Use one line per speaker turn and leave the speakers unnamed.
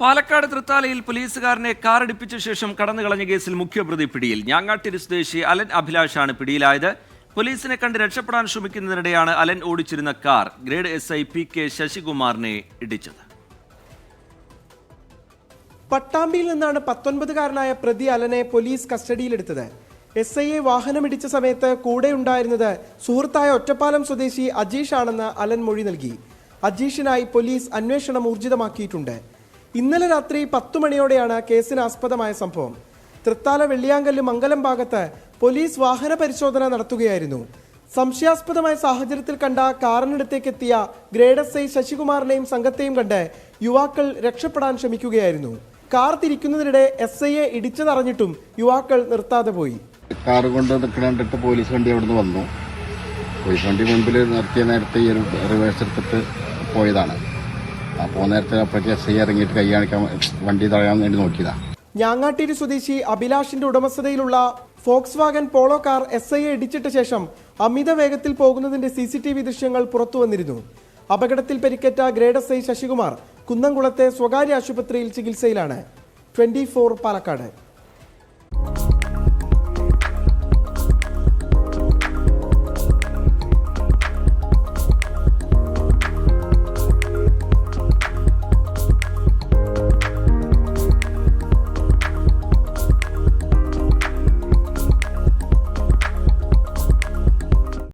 പാലക്കാട് തൃത്താലയിൽ പോലീസുകാരനെ കാറിടിപ്പിച്ച ശേഷം കടന്നുകളഞ്ഞ കേസിൽ മുഖ്യപ്രതി പിടിയിൽ. ഞാങ്ങാട്ടിരി സ്വദേശി അലൻ അഭിലാഷാണ് പിടിയിലായത്. പോലീസിനെ കണ്ട് രക്ഷപ്പെടാൻ ശ്രമിക്കുന്നതിനിടെയാണ് അലൻ ഓടിച്ചിരുന്ന കാർ ഗ്രേഡ് SI PK ശശികുമാറിനെ ഇടിച്ചത്.
പട്ടാമ്പിയിൽ നിന്നാണ് 19-കാരനായ പ്രതി അലനെ പോലീസ് കസ്റ്റഡിയിലെടുത്തത്. SIയെ വാഹനമിടിച്ച സമയത്ത് കൂടെയുണ്ടായിരുന്നത് സുഹൃത്തായ ഒറ്റപ്പാലം സ്വദേശി അജീഷ് ആണെന്ന് അലൻ മൊഴി നൽകി. അജീഷിനായി പോലീസ് അന്വേഷണം ഊർജിതമാക്കിയിട്ടുണ്ട്. ഇന്നലെ രാത്രി 10 മണിയോടെയാണ് കേസിന് ആസ്പദമായ സംഭവം. തൃത്താല വെള്ളിയാങ്കല്ല് മംഗലം ഭാഗത്ത് പോലീസ് വാഹന പരിശോധന നടത്തുകയായിരുന്നു. സംശയാസ്പദമായ സാഹചര്യത്തിൽ കണ്ട കാറിനടുത്തേക്കെത്തിയ ഗ്രേഡ് SI ശശികുമാറിനെയും സംഘത്തെയും കണ്ട് യുവാക്കൾ രക്ഷപ്പെടാൻ ശ്രമിക്കുകയായിരുന്നു. കാർ തിരിക്കുന്നതിനിടെ SIയെ ഇടിച്ചതറിഞ്ഞിട്ടും യുവാക്കൾ നിർത്താതെ പോയി.
കാർ കൊണ്ട് നിൽക്കണ്ടിട്ട് പോലീസ് വണ്ടി അവിടുന്ന് വന്നു. പോലീസ് വണ്ടി മുൻപിൽ നിർത്തിയ നേരത്തെ ഈ ഒരു റിവേഴ്സ് എടുത്തിട്ട് പോയതാണ്. അപ്പോൾ നേരത്തെ അപ്പോഴേക്ക് SI ഇറങ്ങിയിട്ട് കൈ കാണിക്കാൻ വണ്ടി തടയാൻ വേണ്ടി നോക്കിയതാണ്.
ഞാങ്ങാട്ടിരി സ്വദേശി അഭിലാഷിന്റെ ഉടമസ്ഥതയിലുള്ള ഫോക്സ് വാഗൻ പോളോ കാർ SIയെ ഇടിച്ചിട്ട ശേഷം അമിത വേഗത്തിൽ പോകുന്നതിന്റെ CCTV ദൃശ്യങ്ങൾ പുറത്തു വന്നിരുന്നു. അപകടത്തിൽ പരിക്കേറ്റ ഗ്രേഡ് SI ശശികുമാർ കുന്നംകുളത്തെ സ്വകാര്യ ആശുപത്രിയിൽ ചികിത്സയിലാണ്. 24 പാലക്കാട്.